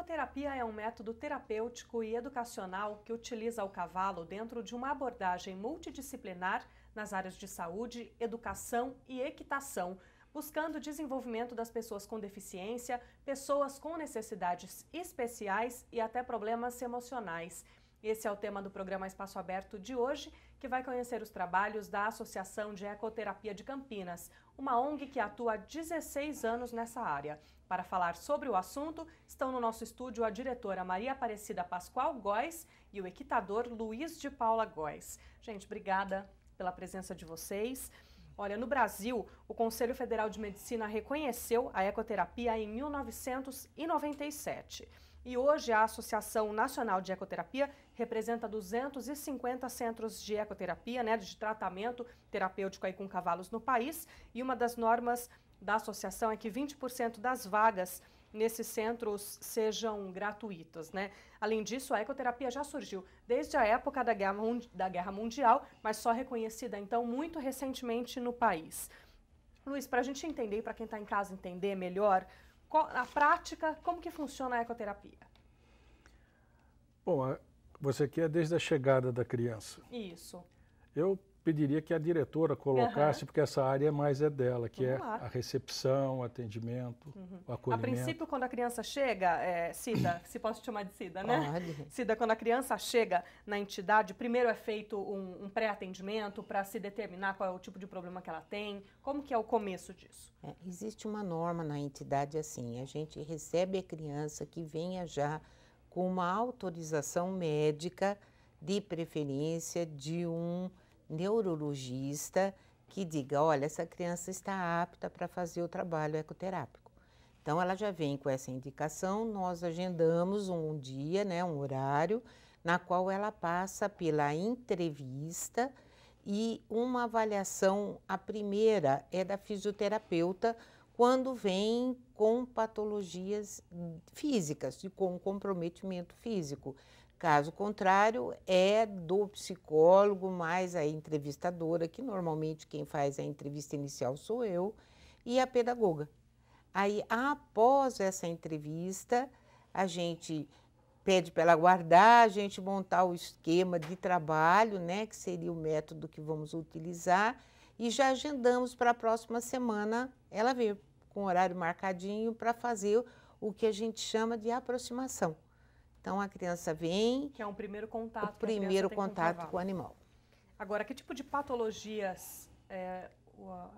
ecoterapia é um método terapêutico e educacional que utiliza o cavalo dentro de uma abordagem multidisciplinar nas áreas de saúde, educação e equitação, buscando o desenvolvimento das pessoas com deficiência, pessoas com necessidades especiais e até problemas emocionais. Esse é o tema do programa Espaço Aberto de hoje, que vai conhecer os trabalhos da Associação de Ecoterapia de Campinas, uma ONG que atua há 16 anos nessa área. Para falar sobre o assunto, estão no nosso estúdio a diretora Maria Aparecida Pascoal Góes e o equitador Luiz de Paula Góes. Gente, obrigada pela presença de vocês. Olha, no Brasil, o Conselho Federal de Medicina reconheceu a ecoterapia em 1997. E hoje a Associação Nacional de Ecoterapia representa 250 centros de ecoterapia, de tratamento terapêutico aí com cavalos no país. E uma das normas da associação é que 20% das vagas nesses centros sejam gratuitas, Além disso, a ecoterapia já surgiu desde a época da Guerra Mundial, mas só reconhecida, então, muito recentemente no país. Luiz, para a gente entender e para quem está em casa entender melhor, na prática, como que funciona a ecoterapia? Bom, você quer desde a chegada da criança. Isso. Eu pediria que a diretora colocasse, porque essa área mais é dela, que é a recepção, o atendimento, o acolhimento. A princípio, quando a criança chega, Cida, se posso te chamar de Cida, né? Pode. Cida, quando a criança chega na entidade, primeiro é feito um pré-atendimento para se determinar qual é o tipo de problema que ela tem. Como que é o começo disso? Existe uma norma na entidade assim, a gente recebe a criança que venha já com uma autorização médica, de preferência de um neurologista que diga, olha, essa criança está apta para fazer o trabalho ecoterápico. Então, ela já vem com essa indicação, nós agendamos um dia, um horário, na qual ela passa pela entrevista e uma avaliação, a primeira é da fisioterapeuta, quando vem com patologias físicas, com comprometimento físico. Caso contrário, é do psicólogo mais a entrevistadora, que normalmente quem faz a entrevista inicial sou eu, e a pedagoga. Aí, após essa entrevista, a gente pede para ela guardar, a gente montar o esquema de trabalho, que seria o método que vamos utilizar, e já agendamos para a próxima semana ela vir com horário marcadinho para fazer o que a gente chama de aproximação. Então, a criança vem... Que é um primeiro contato. O primeiro contato com o animal. Agora, que tipo de patologias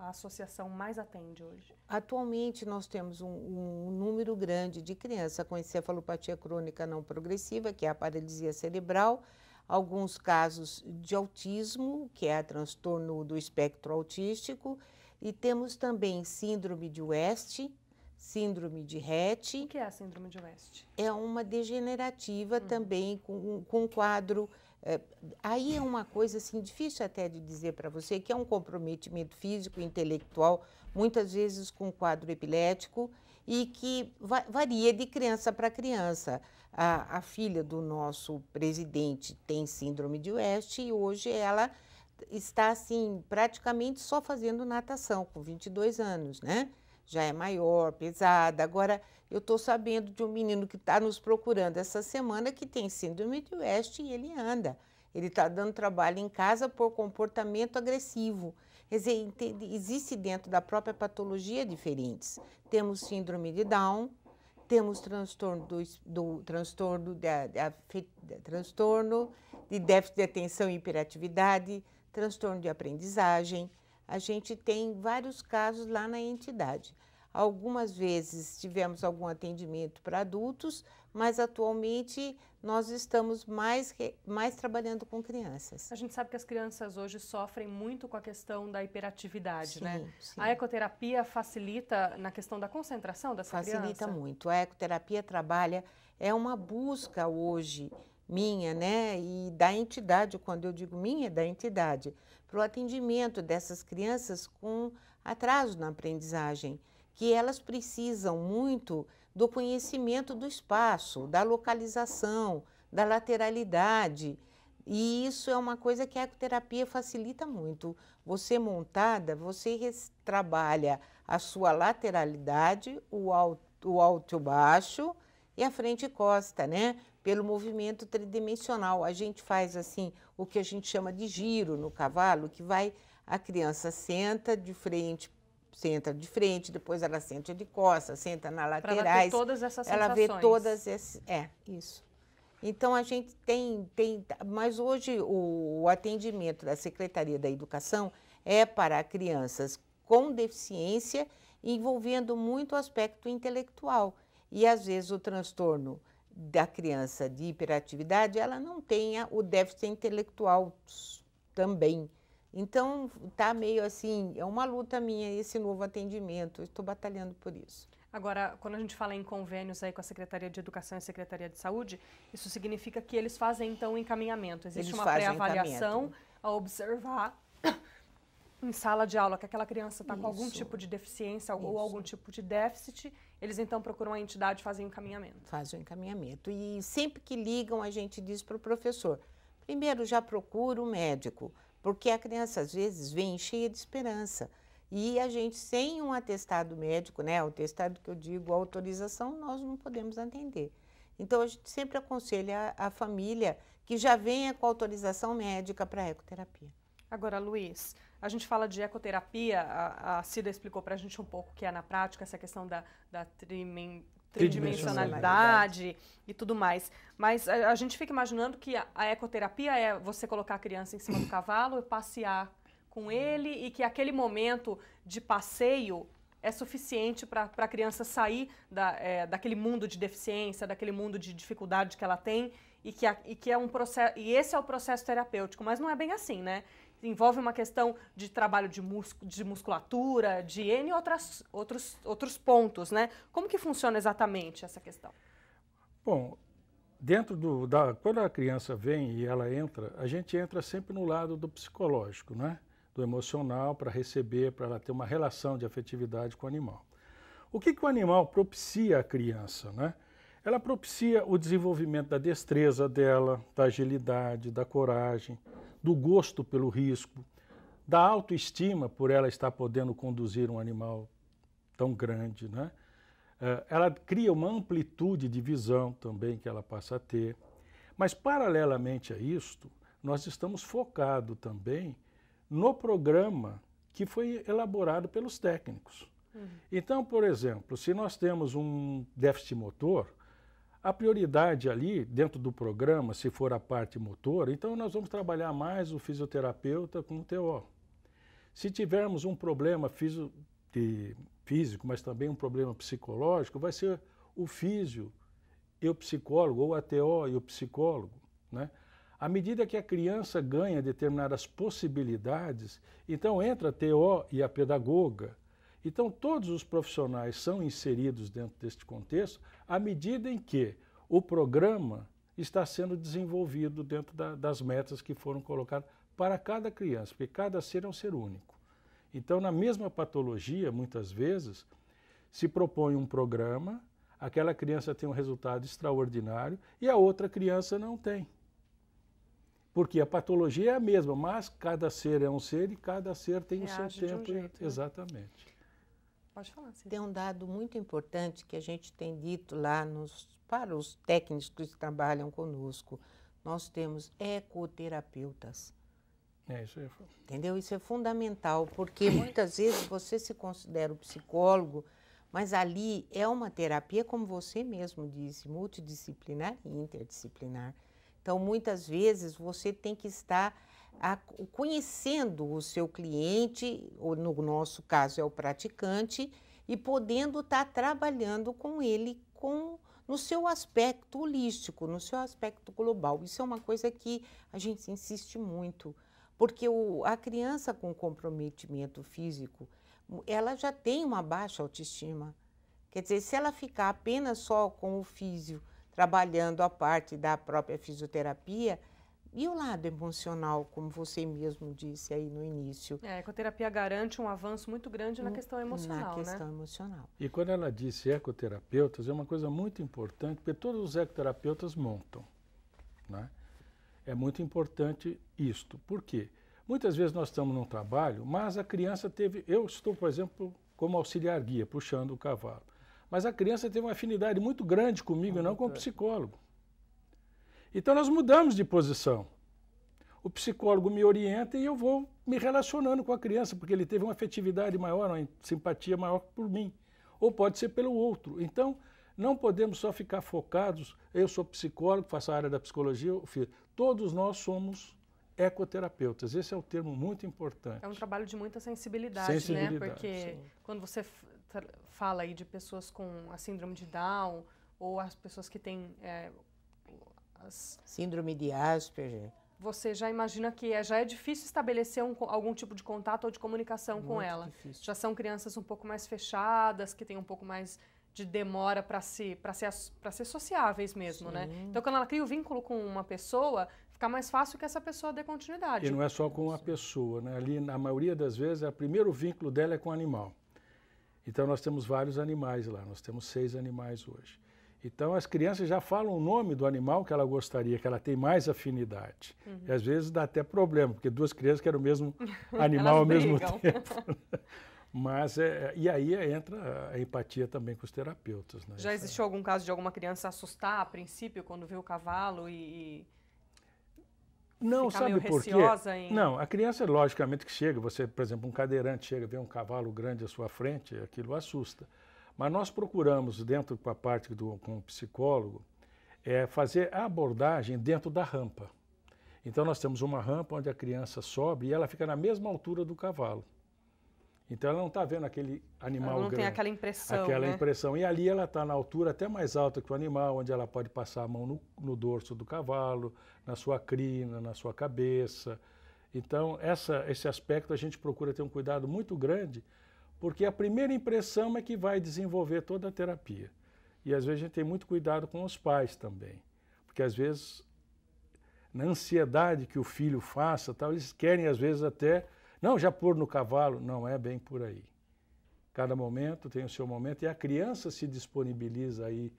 a associação mais atende hoje? Atualmente, nós temos um número grande de crianças com encefalopatia crônica não progressiva, que é a paralisia cerebral, alguns casos de autismo, que é transtorno do espectro autístico, e temos também síndrome de West, síndrome de Rett. O que é a síndrome de West? É uma degenerativa também, com quadro... aí é uma coisa assim, difícil até de dizer para você, que é um comprometimento físico e intelectual, muitas vezes com quadro epilético, e que varia de criança para criança. A filha do nosso presidente tem síndrome de West e hoje ela está assim, praticamente só fazendo natação, com 22 anos, Já é maior, pesada. Agora, eu estou sabendo de um menino que está nos procurando essa semana que tem síndrome de West e ele anda. Ele está dando trabalho em casa por comportamento agressivo. Quer dizer, existe dentro da própria patologia diferentes. Temos síndrome de Down, temos transtorno transtorno de déficit de atenção e hiperatividade, transtorno de aprendizagem. A gente tem vários casos lá na entidade. Algumas vezes tivemos algum atendimento para adultos, mas atualmente nós estamos mais trabalhando com crianças. A gente sabe que as crianças hoje sofrem muito com a questão da hiperatividade, Sim. A ecoterapia facilita na questão da concentração dessa criança? Facilita muito. A ecoterapia trabalha, é uma busca hoje minha, e da entidade, quando eu digo minha, da entidade, para o atendimento dessas crianças com atraso na aprendizagem, que elas precisam muito do conhecimento do espaço, da localização, da lateralidade, e isso é uma coisa que a ecoterapia facilita muito. Você montada, você trabalha a sua lateralidade, o alto e o baixo, e a frente e costa, né? Pelo movimento tridimensional. A gente faz assim, o que a gente chama de giro no cavalo, que vai, a criança senta de frente, depois ela senta de costas, senta nas laterais. Para ter todas essas sensações. Ela vê todas essas, isso. Então, a gente tem, mas hoje o atendimento da Secretaria da Educação é para crianças com deficiência, envolvendo muito o aspecto intelectual. E, às vezes, o transtorno da criança de hiperatividade, ela não tenha o déficit intelectual também. Então, está meio assim, é uma luta minha esse novo atendimento, eu estou batalhando por isso. Agora, quando a gente fala em convênios aí com a Secretaria de Educação e a Secretaria de Saúde, isso significa que eles fazem, então, um encaminhamento. Existe uma pré-avaliação a observar em sala de aula que aquela criança está com algum tipo de deficiência ou algum tipo de déficit, eles então procuram a entidade e fazem o encaminhamento. Fazem o encaminhamento. E sempre que ligam, a gente diz para o professor, primeiro já procura o médico, porque a criança às vezes vem cheia de esperança. E a gente, sem um atestado médico, né, o atestado que eu digo, a autorização, nós não podemos atender. Então, a gente sempre aconselha a família que já venha com autorização médica para ecoterapia. Agora, Luiz, a gente fala de ecoterapia, a Cida explicou para a gente um pouco o que é na prática, essa questão da tridimensionalidade e tudo mais. Mas a gente fica imaginando que a ecoterapia é você colocar a criança em cima do cavalo e passear com ele e que aquele momento de passeio é suficiente para a criança sair daquele mundo de deficiência, daquele mundo de dificuldade que ela tem e que é um processo, e esse é o processo terapêutico, mas não é bem assim, né? Envolve uma questão de trabalho de musculatura, de N outros pontos, né? Como que funciona exatamente essa questão? Bom, quando a criança vem e ela entra, a gente entra sempre no lado do psicológico, né? Do emocional, para receber, para ela ter uma relação de afetividade com o animal. O que o animal propicia à criança, né? Ela propicia o desenvolvimento da destreza dela, da agilidade, da coragem, do gosto pelo risco, da autoestima por ela estar podendo conduzir um animal tão grande, né? Ela cria uma amplitude de visão também que ela passa a ter. Mas, paralelamente a isto, nós estamos focados também no programa que foi elaborado pelos técnicos. Então, por exemplo, se nós temos um déficit motor, a prioridade ali, dentro do programa, se for a parte motora, então nós vamos trabalhar mais o fisioterapeuta com o TO. Se tivermos um problema físico, mas também um problema psicológico, vai ser o físio e o psicólogo, ou a TO e o psicólogo, né? À medida que a criança ganha determinadas possibilidades, então entra a TO e a pedagoga. Então, todos os profissionais são inseridos dentro deste contexto à medida em que o programa está sendo desenvolvido dentro das metas que foram colocadas para cada criança, porque cada ser é um ser único. Então, na mesma patologia, muitas vezes, se propõe um programa, aquela criança tem um resultado extraordinário e a outra criança não tem. Porque a patologia é a mesma, mas cada ser é um ser e cada ser tem o seu tempo. Jeito, né? Exatamente. Pode falar, Cida. Tem um dado muito importante que a gente tem dito lá para os técnicos que trabalham conosco. Nós temos ecoterapeutas. Isso é. Entendeu? Isso é fundamental, porque muitas vezes você se considera o psicólogo, mas ali é uma terapia, como você mesmo disse, multidisciplinar e interdisciplinar. Então, muitas vezes, você tem que estar conhecendo o seu cliente, ou no nosso caso é o praticante, e podendo estar trabalhando com ele no seu aspecto holístico, no seu aspecto global. Isso é uma coisa que a gente insiste muito, porque a criança com comprometimento físico, ela já tem uma baixa autoestima. Quer dizer, se ela ficar apenas só com o físio, trabalhando a parte da própria fisioterapia, e o lado emocional, como você mesmo disse aí no início. A ecoterapia garante um avanço muito grande na questão emocional, Na questão emocional. E quando ela disse ecoterapeutas, é uma coisa muito importante, porque todos os ecoterapeutas montam, né? É muito importante isto. Por quê? Muitas vezes nós estamos num trabalho, mas a criança teve... Eu estou, por exemplo, como auxiliar guia, puxando o cavalo. mas a criança teve uma afinidade muito grande comigo e não com o psicólogo. Então nós mudamos de posição. O psicólogo me orienta e eu vou me relacionando com a criança, porque ele teve uma afetividade maior, uma simpatia maior por mim. Ou pode ser pelo outro. Então, não podemos só ficar focados, eu sou psicólogo, faço a área da psicologia, todos nós somos ecoterapeutas. Esse é um termo muito importante. É um trabalho de muita sensibilidade, né? Porque quando você fala aí de pessoas com a síndrome de Down, ou as pessoas que têm síndrome de Asperger, você já imagina que já é difícil estabelecer algum tipo de contato ou de comunicação com ela. Difícil. Já são crianças um pouco mais fechadas, que têm um pouco mais de demora para ser sociáveis mesmo, né? Então, quando ela cria o vínculo com uma pessoa, fica mais fácil que essa pessoa dê continuidade. E não é só com uma pessoa, né? Ali, na maioria das vezes, o primeiro vínculo dela é com o animal. Então, nós temos vários animais lá, nós temos 6 animais hoje. Então, as crianças já falam o nome do animal que ela gostaria, que ela tem mais afinidade. E às vezes dá até problema, porque 2 crianças querem o mesmo animal ao mesmo tempo. Mas, e aí entra a empatia também com os terapeutas. Né? Já existiu algum caso de alguma criança assustar a princípio quando viu o cavalo não, ficar sabe meio por quê? receosa em... Não, a criança, logicamente, que chega, você, por exemplo, um cadeirante chega, vê um cavalo grande à sua frente, aquilo assusta. Mas nós procuramos, dentro com a parte com o psicólogo, fazer a abordagem dentro da rampa. Então nós temos uma rampa onde a criança sobe e ela fica na mesma altura do cavalo. Então ela não está vendo aquele animal grande. Ela não tem aquela impressão, Aquela né? impressão. E ali ela está na altura até mais alta que o animal, onde ela pode passar a mão no dorso do cavalo, na sua crina, na sua cabeça. Então esse aspecto a gente procura ter um cuidado muito grande, porque a primeira impressão é que vai desenvolver toda a terapia. E às vezes a gente tem muito cuidado com os pais também. Porque às vezes, na ansiedade que o filho faça, tal, eles querem às vezes até, não, já pôr no cavalo. Não é bem por aí. Cada momento tem o seu momento e a criança se disponibiliza aí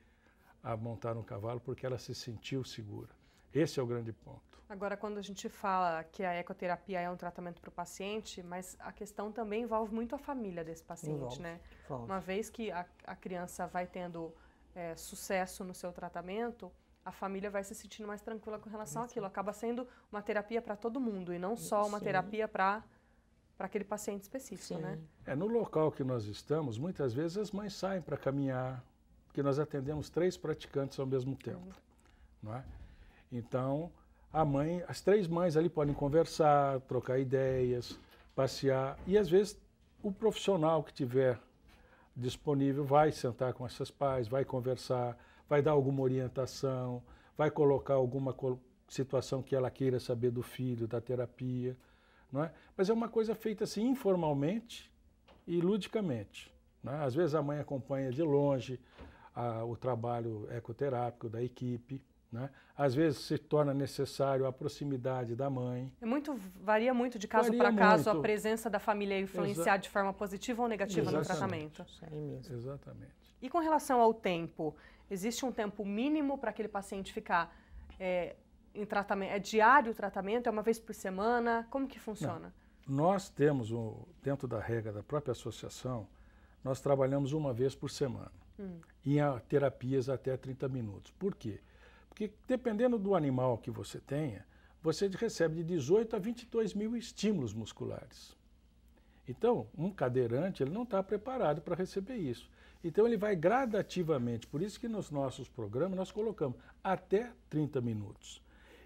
a montar no cavalo porque ela se sentiu segura. Esse é o grande ponto. Agora, quando a gente fala que a ecoterapia é um tratamento para o paciente, mas a questão também envolve muito a família desse paciente, né? Uma vez que a criança vai tendo sucesso no seu tratamento, a família vai se sentindo mais tranquila com relação àquilo. Acaba sendo uma terapia para todo mundo e não só uma terapia para aquele paciente específico, né? No local que nós estamos, muitas vezes as mães saem para caminhar, porque nós atendemos 3 praticantes ao mesmo tempo, não é? Então, as 3 mães ali podem conversar, trocar ideias, passear, e às vezes o profissional que tiver disponível vai sentar com esses pais, vai conversar, vai dar alguma orientação, vai colocar alguma situação que ela queira saber do filho, da terapia, não é? Mas é uma coisa feita assim informalmente e ludicamente, não é? Às vezes a mãe acompanha de longe o trabalho ecoterápico da equipe, né? Às vezes se torna necessário a proximidade da mãe. Varia muito de caso para caso a presença da família influenciar de forma positiva ou negativa no tratamento. Isso aí mesmo. Exatamente. E com relação ao tempo, existe um tempo mínimo para aquele paciente ficar em tratamento? É diário o tratamento? É uma vez por semana? Como que funciona? Não. Nós temos, dentro da regra da própria associação, nós trabalhamos uma vez por semana. Em terapias até 30 minutos. Por quê? Porque dependendo do animal que você tenha, você recebe de 18 a 22 mil estímulos musculares. Então, um cadeirante ele não está preparado para receber isso. Então, ele vai gradativamente. Por isso que nos nossos programas nós colocamos até 30 minutos.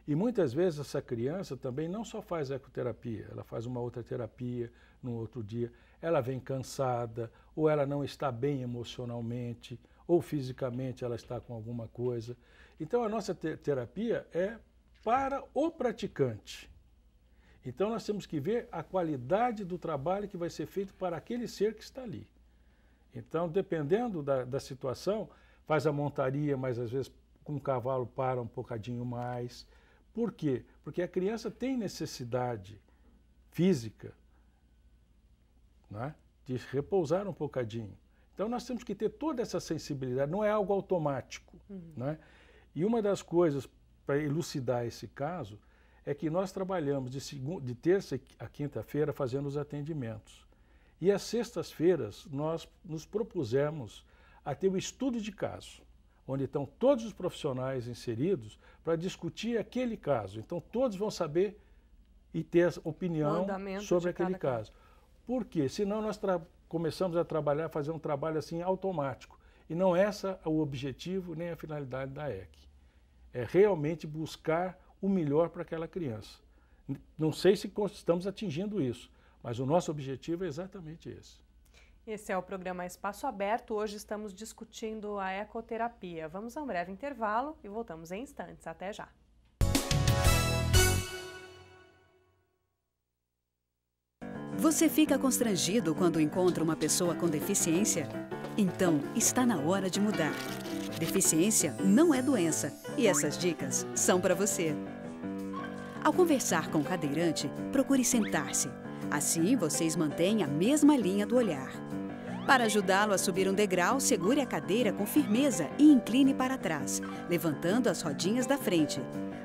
E muitas vezes essa criança também não só faz ecoterapia, ela faz uma outra terapia no outro dia. Ela vem cansada, ou ela não está bem emocionalmente, ou fisicamente ela está com alguma coisa. Então, a nossa terapia é para o praticante. Então, nós temos que ver a qualidade do trabalho que vai ser feito para aquele ser que está ali. Então, dependendo da situação, faz a montaria, mas às vezes com o cavalo para um bocadinho mais. Por quê? Porque a criança tem necessidade física, né, de repousar um bocadinho. Então, nós temos que ter toda essa sensibilidade, não é algo automático, né? E uma das coisas para elucidar esse caso é que nós trabalhamos de terça a quinta-feira fazendo os atendimentos. E às sextas-feiras nós nos propusemos a ter o estudo de caso, onde estão todos os profissionais inseridos para discutir aquele caso. Então, todos vão saber e ter opinião sobre aquele caso. Por quê? Senão nós começamos a trabalhar, fazer um trabalho assim automático. E não é esse o objetivo nem a finalidade da EC. É realmente buscar o melhor para aquela criança. Não sei se estamos atingindo isso, mas o nosso objetivo é exatamente esse. Esse é o programa Espaço Aberto. Hoje estamos discutindo a ecoterapia. Vamos a um breve intervalo e voltamos em instantes. Até já. Você fica constrangido quando encontra uma pessoa com deficiência? Então, está na hora de mudar. Deficiência não é doença e essas dicas são para você. Ao conversar com o cadeirante, procure sentar-se. Assim, vocês mantêm a mesma linha do olhar. Para ajudá-lo a subir um degrau, segure a cadeira com firmeza e incline para trás, levantando as rodinhas da frente.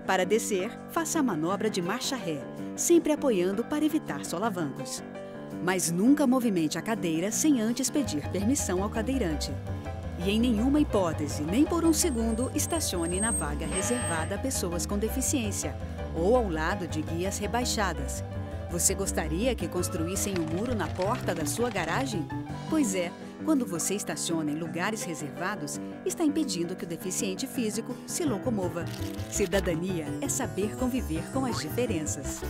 Para descer, faça a manobra de marcha ré, sempre apoiando para evitar solavancos. Mas nunca movimente a cadeira sem antes pedir permissão ao cadeirante. E em nenhuma hipótese, nem por um segundo, estacione na vaga reservada a pessoas com deficiência ou ao lado de guias rebaixadas. Você gostaria que construíssem um muro na porta da sua garagem? Pois é, quando você estaciona em lugares reservados, está impedindo que o deficiente físico se locomova. Cidadania é saber conviver com as diferenças.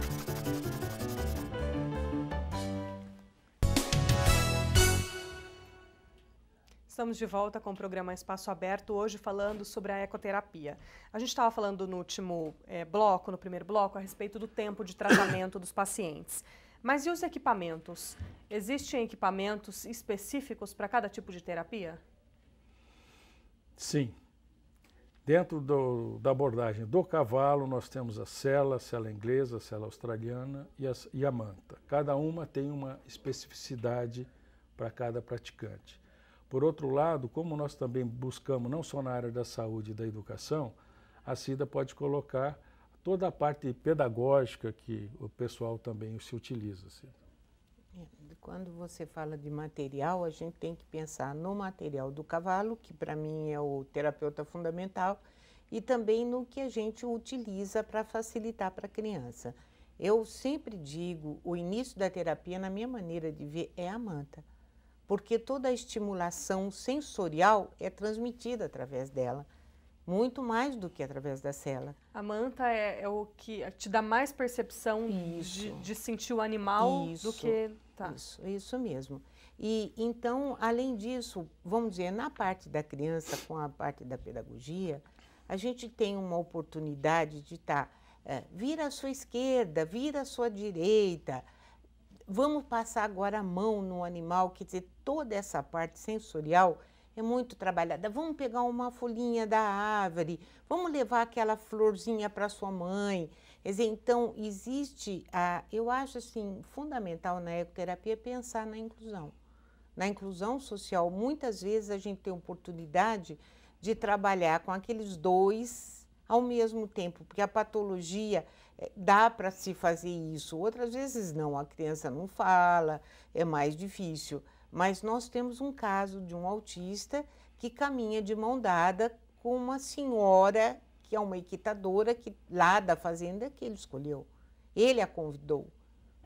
Estamos de volta com o programa Espaço Aberto, hoje falando sobre a ecoterapia. A gente estava falando no último bloco, no primeiro bloco, a respeito do tempo de tratamento dos pacientes. Mas e os equipamentos? Existem equipamentos específicos para cada tipo de terapia? Sim. Dentro da abordagem do cavalo, nós temos a sela inglesa, a sela australiana e a manta. Cada uma tem uma especificidade para cada praticante. Por outro lado, como nós também buscamos, não só na área da saúde e da educação, a CIDA pode colocar toda a parte pedagógica que o pessoal também se utiliza. Assim. Quando você fala de material, a gente tem que pensar no material do cavalo, que para mim é o terapeuta fundamental, e também no que a gente utiliza para facilitar para a criança. Eu sempre digo, o início da terapia, na minha maneira de ver, é a manta. Porque toda a estimulação sensorial é transmitida através dela, muito mais do que através da sela. A manta é o que te dá mais percepção de sentir o animal do que... Tá. Isso mesmo. E então, além disso, vamos dizer, na parte da criança, com a parte da pedagogia, a gente tem uma oportunidade de vira à sua esquerda, vira à sua direita. Vamos passar agora a mão no animal, quer dizer, toda essa parte sensorial é muito trabalhada. Vamos pegar uma folhinha da árvore, vamos levar aquela florzinha para sua mãe. Quer dizer, então, existe, eu acho assim, fundamental na ecoterapia pensar na inclusão. Na inclusão social, muitas vezes a gente tem oportunidade de trabalhar com aqueles dois ao mesmo tempo, porque a patologia... Dá para se fazer isso, outras vezes não, a criança não fala, é mais difícil. Mas nós temos um caso de um autista que caminha de mão dada com uma senhora que é uma equitadora lá da fazenda que ele escolheu. Ele a convidou.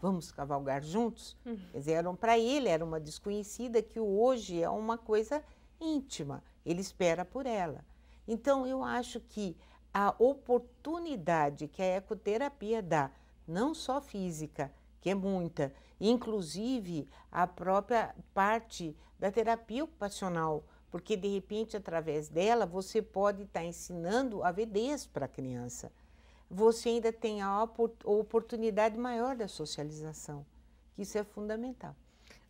Vamos cavalgar juntos? Quer dizer, para ele era uma desconhecida que hoje é uma coisa íntima, ele espera por ela. Então eu acho que a oportunidade que a ecoterapia dá, não só física, que é muita, inclusive a própria parte da terapia ocupacional, porque de repente através dela você pode estar ensinando avidez para a criança. Você ainda tem a oportunidade maior da socialização, que isso é fundamental.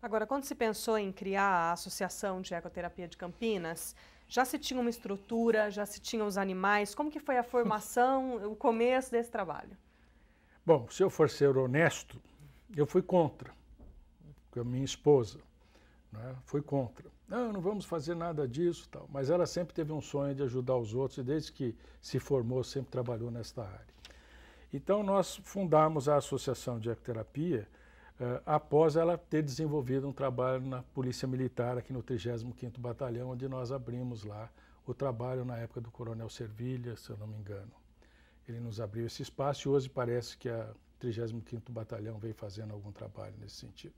Agora, quando se pensou em criar a Associação de Ecoterapia de Campinas, já se tinha uma estrutura, já se tinham os animais? Como que foi a formação, o começo desse trabalho? Bom, se eu for ser honesto, eu fui contra, com a minha esposa, né? Fui contra. Não vamos fazer nada disso, tal. Mas ela sempre teve um sonho de ajudar os outros e desde que se formou sempre trabalhou nesta área. Então nós fundamos a Associação de Ecoterapia após ela ter desenvolvido um trabalho na Polícia Militar, aqui no 35º Batalhão, onde nós abrimos lá o trabalho na época do Coronel Servilha, se eu não me engano. Ele nos abriu esse espaço e hoje parece que a 35º Batalhão vem fazendo algum trabalho nesse sentido.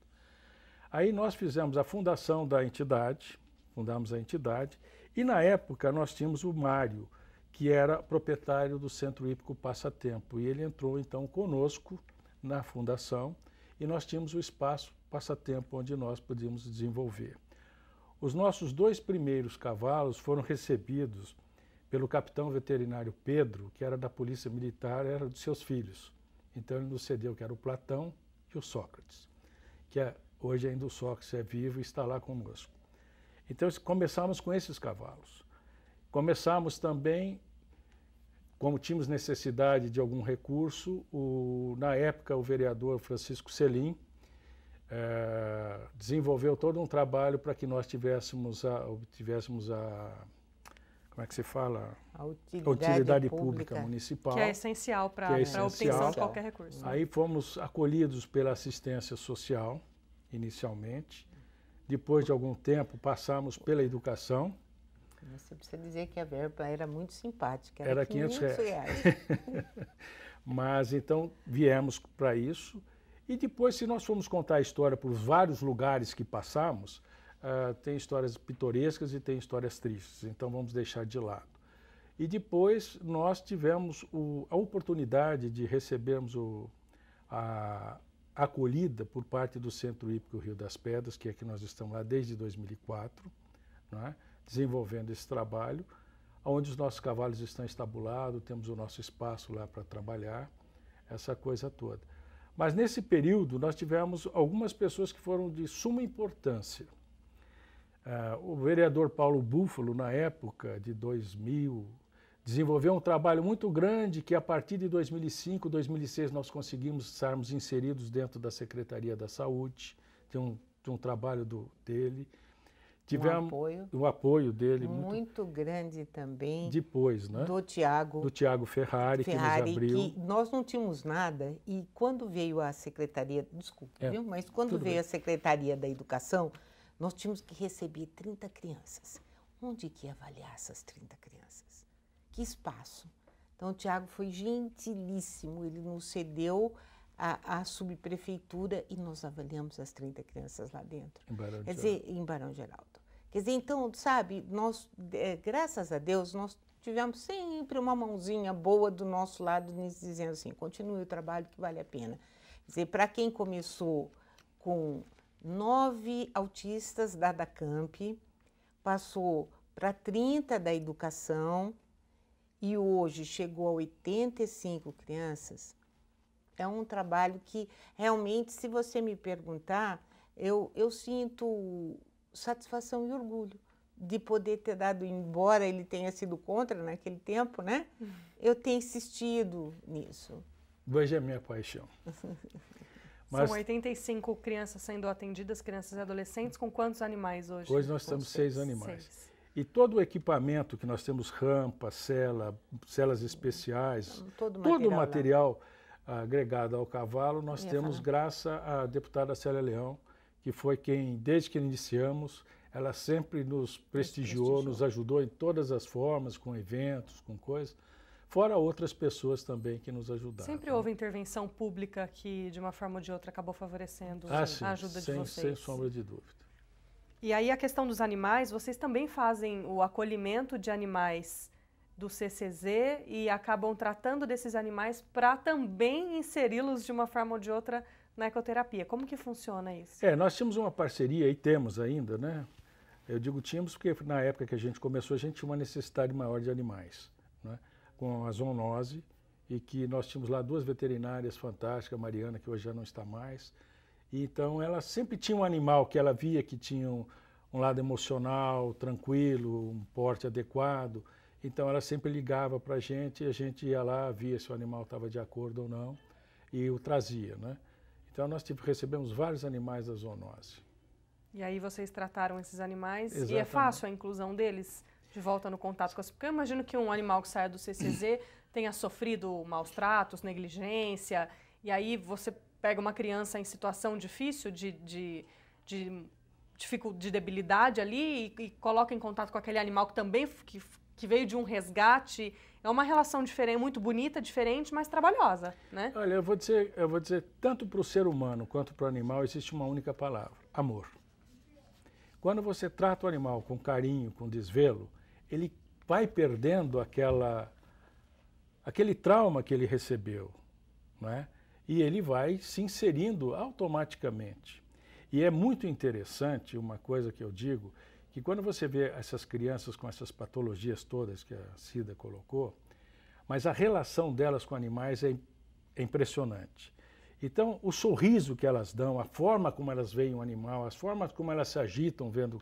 Aí nós fizemos a fundação da entidade, fundamos a entidade, e na época nós tínhamos o Mário, que era proprietário do Centro Hípico Passatempo, e ele entrou então conosco na fundação, e nós tínhamos o espaço Passatempo onde nós podíamos desenvolver. Os nossos 2 primeiros cavalos foram recebidos pelo capitão veterinário Pedro, que era da Polícia Militar, era dos seus filhos. Então ele nos cedeu, que era o Platão e o Sócrates, que hoje ainda o Sócrates é vivo e está lá conosco. Então começamos com esses cavalos. Começamos também, como tínhamos necessidade de algum recurso, na época o vereador Francisco Selim desenvolveu todo um trabalho para que nós tivéssemos como é que se fala? A utilidade pública municipal. Que é essencial para a obtenção de qualquer recurso. Aí fomos acolhidos pela assistência social, inicialmente. Depois de algum tempo, passamos pela educação. Você precisa dizer que a verba era muito simpática. Era 500 reais. Mas então viemos para isso. E depois, se nós formos contar a história por vários lugares que passamos, tem histórias pitorescas e tem histórias tristes. Então vamos deixar de lado. E depois nós tivemos a oportunidade de recebermos a acolhida por parte do Centro Hípico Rio das Pedras, que é que nós estamos lá desde 2004, não é? Desenvolvendo esse trabalho, onde os nossos cavalos estão estabulados, temos o nosso espaço lá para trabalhar, essa coisa toda. Mas nesse período nós tivemos algumas pessoas que foram de suma importância. O vereador Paulo Búfalo, na época de 2000, desenvolveu um trabalho muito grande que a partir de 2005, 2006 nós conseguimos estarmos inseridos dentro da Secretaria da Saúde, tem um trabalho dele. Tivemos o apoio dele. Muito grande também. Depois, né? Do Tiago Ferrari, que nos abriu. Que nós não tínhamos nada e quando veio a Secretaria, viu? Mas quando veio a Secretaria da Educação, nós tínhamos que receber 30 crianças. Onde que ia avaliar essas 30 crianças? Que espaço? Então o Tiago foi gentilíssimo, ele nos cedeu a subprefeitura e nós avaliamos as 30 crianças lá dentro. Em Barão Geraldo. Quer dizer, então, sabe, nós, graças a Deus, nós tivemos sempre uma mãozinha boa do nosso lado, nos dizendo assim, continue o trabalho que vale a pena. Quer dizer, para quem começou com 9 autistas da DACAMP, passou para 30 da educação e hoje chegou a 85 crianças, é um trabalho que realmente, se você me perguntar, eu sinto satisfação e orgulho de poder ter dado, embora ele tenha sido contra naquele tempo, né? Eu tenho insistido nisso. Hoje é minha paixão. Mas são 85 crianças sendo atendidas, crianças e adolescentes, com quantos animais hoje? Hoje nós temos 6 animais. 6. E todo o equipamento que nós temos, rampa, celas especiais, todo o material agregado ao cavalo, nós temos graças à deputada Célia Leão, que foi quem, desde que iniciamos, ela sempre nos prestigiou, nos ajudou em todas as formas, com eventos, com coisas, fora outras pessoas também que nos ajudaram. Sempre houve intervenção pública que, de uma forma ou de outra, acabou favorecendo a ajuda de vocês. Sem sombra de dúvida. E aí a questão dos animais, vocês também fazem o acolhimento de animais do CCZ e acabam tratando desses animais para também inseri-los de uma forma ou de outra na ecoterapia. Como que funciona isso? Nós tínhamos uma parceria e temos ainda, né? Eu digo tínhamos porque na época que a gente começou a gente tinha uma necessidade maior de animais, né? Com a zoonose e que nós tínhamos lá 2 veterinárias fantásticas, a Mariana, que hoje já não está mais. E então ela sempre tinha um animal que ela via que tinha um lado emocional, tranquilo, um porte adequado. Então ela sempre ligava para a gente e a gente ia lá, via se o animal estava de acordo ou não e o trazia, né? Então nós recebemos vários animais da zoonose. E aí vocês trataram esses animais. Exatamente. E é fácil a inclusão deles de volta no contato com as... Porque eu imagino que um animal que saia do CCZ tenha sofrido maus tratos, negligência, e aí você pega uma criança em situação difícil, de debilidade ali e coloca em contato com aquele animal que também que veio de um resgate. É uma relação diferente, muito bonita, diferente, mas trabalhosa, né? Olha, eu vou dizer tanto para o ser humano quanto para o animal existe uma única palavra: amor. Quando você trata o animal com carinho, com desvelo, ele vai perdendo aquele trauma que ele recebeu, né? E ele vai se inserindo automaticamente. E é muito interessante uma coisa que eu digo, que quando você vê essas crianças com essas patologias todas que a Cida colocou, mas a relação delas com animais é impressionante. Então, o sorriso que elas dão, a forma como elas veem o animal, as formas como elas se agitam vendo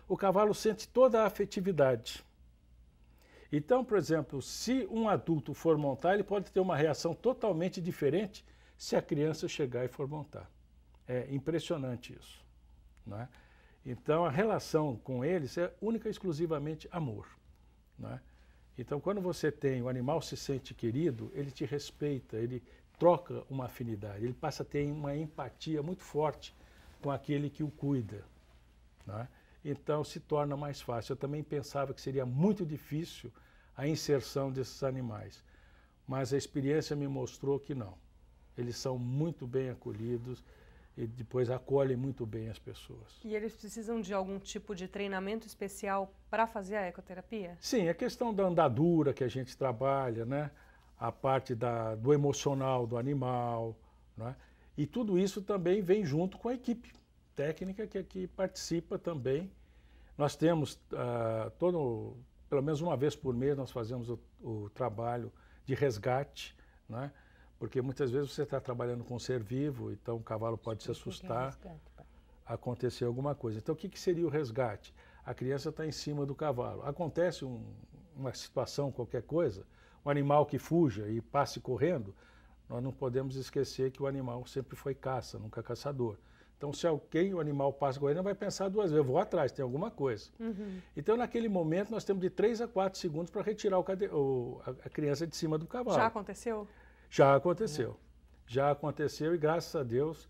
o cavalo sente toda a afetividade. Então, por exemplo, se um adulto for montar, ele pode ter uma reação totalmente diferente se a criança chegar e for montar. É impressionante isso, né? Então, a relação com eles é única e exclusivamente amor, né? Então, quando você tem, o animal se sente querido, ele te respeita, ele troca uma afinidade, ele passa a ter uma empatia muito forte com aquele que o cuida, né? Então, se torna mais fácil. Eu também pensava que seria muito difícil a inserção desses animais, mas a experiência me mostrou que não. Eles são muito bem acolhidos e depois acolhem muito bem as pessoas. E eles precisam de algum tipo de treinamento especial para fazer a ecoterapia? Sim, a questão da andadura que a gente trabalha, né? A parte do emocional do animal, né? E tudo isso também vem junto com a equipe técnica que aqui participa também. Nós temos, pelo menos uma vez por mês, nós fazemos o trabalho de resgate, né? Porque muitas vezes você está trabalhando com um ser vivo, então o cavalo pode se assustar, acontecer alguma coisa. Então, o que seria o resgate? A criança está em cima do cavalo. Acontece uma situação, qualquer coisa, um animal que fuja e passe correndo, nós não podemos esquecer que o animal sempre foi caça, nunca caçador. Então, se o animal passa correndo, vai pensar duas vezes, eu vou atrás, tem alguma coisa. Uhum. Então, naquele momento, nós temos de 3 a 4 segundos para retirar a criança de cima do cavalo. Já aconteceu? Já aconteceu. Já aconteceu e, graças a Deus,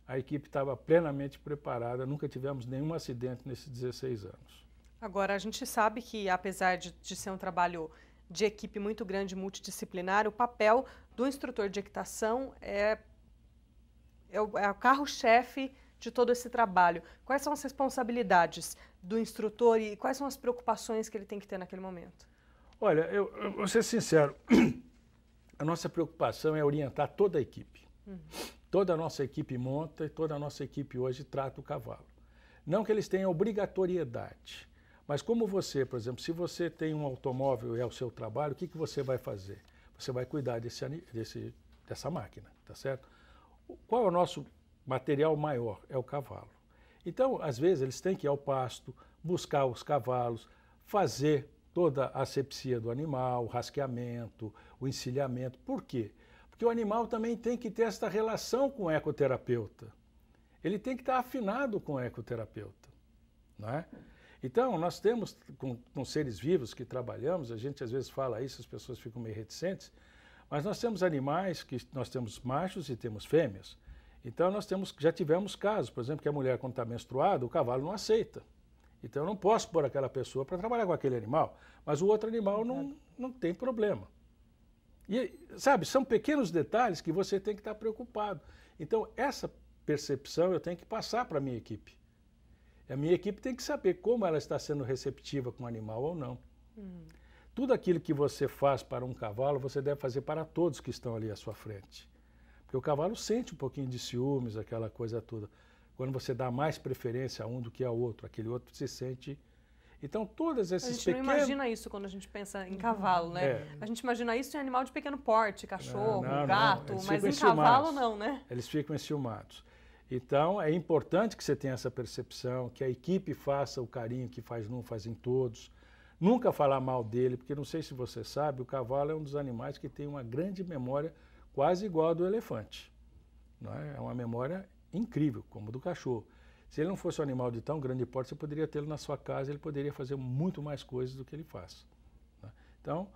a equipe estava plenamente preparada, nunca tivemos nenhum acidente nesses 16 anos. Agora, a gente sabe que, apesar de ser um trabalho de equipe muito grande, multidisciplinar, o papel do instrutor de equitação é o carro-chefe de todo esse trabalho. Quais são as responsabilidades do instrutor e quais são as preocupações que ele tem que ter naquele momento? Olha, eu vou ser sincero, a nossa preocupação é orientar toda a equipe. Toda a nossa equipe monta e toda a nossa equipe hoje trata o cavalo. Não que eles tenham obrigatoriedade, mas como você, por exemplo, se você tem um automóvel e é o seu trabalho, o que você vai fazer? Você vai cuidar dessa máquina, tá certo? Qual é o nosso material maior? É o cavalo. Então, às vezes, eles têm que ir ao pasto, buscar os cavalos, fazer toda a asepsia do animal, o rasqueamento, o encilhamento. Por quê? Porque o animal também tem que ter essa relação com o ecoterapeuta. Ele tem que estar afinado com o ecoterapeuta, não é? Então, nós temos, com seres vivos que trabalhamos, a gente às vezes fala isso, as pessoas ficam meio reticentes, mas nós temos animais, nós temos machos e temos fêmeas. Então, já tivemos casos, por exemplo, que a mulher, quando está menstruada, o cavalo não aceita. Então, eu não posso pôr aquela pessoa para trabalhar com aquele animal, mas o outro animal não tem problema. E, sabe, são pequenos detalhes que você tem que estar preocupado. Então, essa percepção eu tenho que passar para a minha equipe. A minha equipe tem que saber como ela está sendo receptiva com o animal ou não. Tudo aquilo que você faz para um cavalo, você deve fazer para todos que estão ali à sua frente. Porque o cavalo sente um pouquinho de ciúmes, aquela coisa toda. Quando você dá mais preferência a um do que ao outro, aquele outro se sente... Então, todos esses pequenos... A gente não imagina isso quando a gente pensa em cavalo, né? A gente imagina isso em animal de pequeno porte, cachorro, gato, mas em cavalo não, né? Eles ficam enciumados. Então, é importante que você tenha essa percepção, que a equipe faça o carinho que faz num, faz em todos. Nunca falar mal dele, porque não sei se você sabe, o cavalo é um dos animais que tem uma grande memória quase igual a do elefante. Não é? É uma memória incrível, como a do cachorro. Se ele não fosse um animal de tão grande porte, você poderia tê-lo na sua casa, ele poderia fazer muito mais coisas do que ele faz. Né? Então,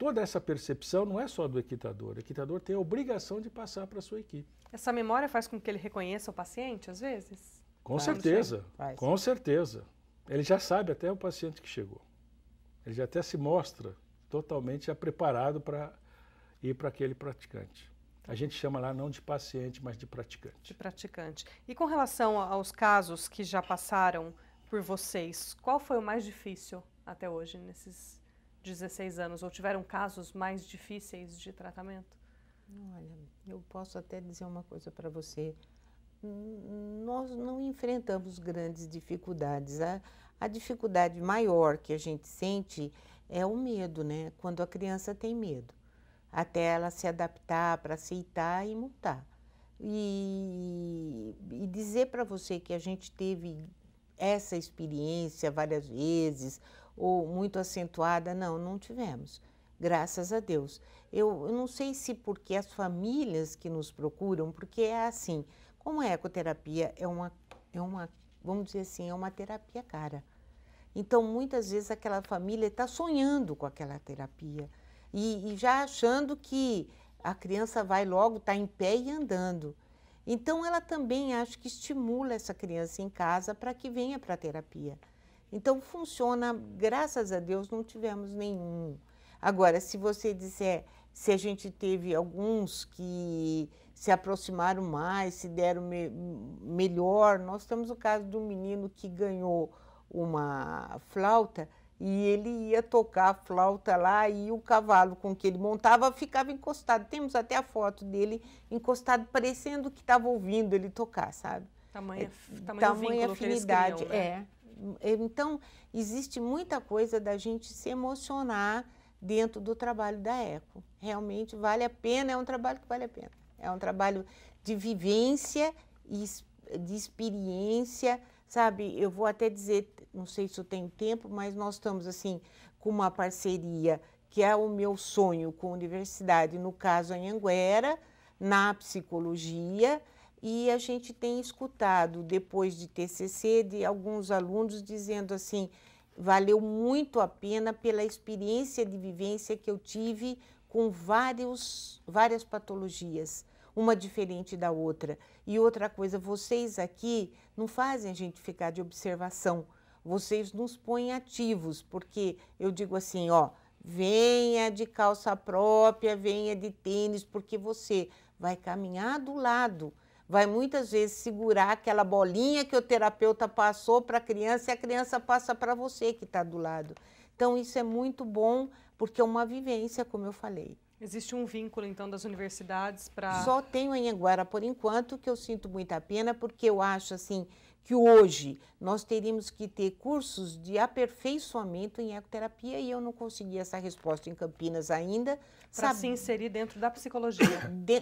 toda essa percepção não é só do equitador. O equitador tem a obrigação de passar para a sua equipe. Essa memória faz com que ele reconheça o paciente, às vezes? Com certeza, Faz. com certeza. Ele já sabe até o paciente que chegou. Ele já até se mostra totalmente já preparado para ir para aquele praticante. A gente chama lá não de paciente, mas de praticante. De praticante. E com relação aos casos que já passaram por vocês, qual foi o mais difícil até hoje, nesses 16 anos? Ou tiveram casos mais difíceis de tratamento? Olha, eu posso até dizer uma coisa para você. Nós não enfrentamos grandes dificuldades. A dificuldade maior que a gente sente é o medo, né? Quando a criança tem medo, até ela se adaptar para aceitar e mudar. E dizer para você que a gente teve essa experiência várias vezes, ou muito acentuada, não tivemos, graças a Deus. Eu não sei se porque as famílias que nos procuram, porque é assim, como a ecoterapia é uma, vamos dizer assim, é uma terapia cara. Então, muitas vezes aquela família está sonhando com aquela terapia e já achando que a criança vai logo estar em pé e andando. Então, ela também acho que estimula essa criança em casa para que venha para a terapia. Então, funciona, graças a Deus, não tivemos nenhum. Agora, se você disser se a gente teve alguns que se aproximaram mais, se deram melhor, nós temos o caso de um menino que ganhou uma flauta e ele ia tocar a flauta lá e o cavalo com que ele montava ficava encostado. Temos até a foto dele encostado, parecendo que estava ouvindo ele tocar, sabe? Tamanha afinidade, criam, né? Então, existe muita coisa da gente se emocionar dentro do trabalho da eco. Realmente vale a pena, é um trabalho que vale a pena. É um trabalho de vivência e de experiência, sabe? Eu vou até dizer, não sei se eu tenho tempo, mas nós estamos assim com uma parceria que é o meu sonho com a universidade, no caso a Anhanguera, na psicologia, e a gente tem escutado, depois de TCC, de alguns alunos dizendo assim, valeu muito a pena pela experiência de vivência que eu tive com várias patologias, uma diferente da outra. E outra coisa, vocês aqui não fazem a gente ficar de observação, vocês nos põem ativos, porque eu digo assim, ó, venha de calça própria, venha de tênis, porque você vai caminhar do lado, vai muitas vezes segurar aquela bolinha que o terapeuta passou para a criança e a criança passa para você que está do lado. Então, isso é muito bom, porque é uma vivência, como eu falei. Existe um vínculo, então, das universidades para... Só tenho em Anhanguera, por enquanto, que eu sinto muita pena, porque eu acho, assim, que hoje nós teríamos que ter cursos de aperfeiçoamento em ecoterapia e eu não consegui essa resposta em Campinas ainda. Para se inserir dentro da psicologia.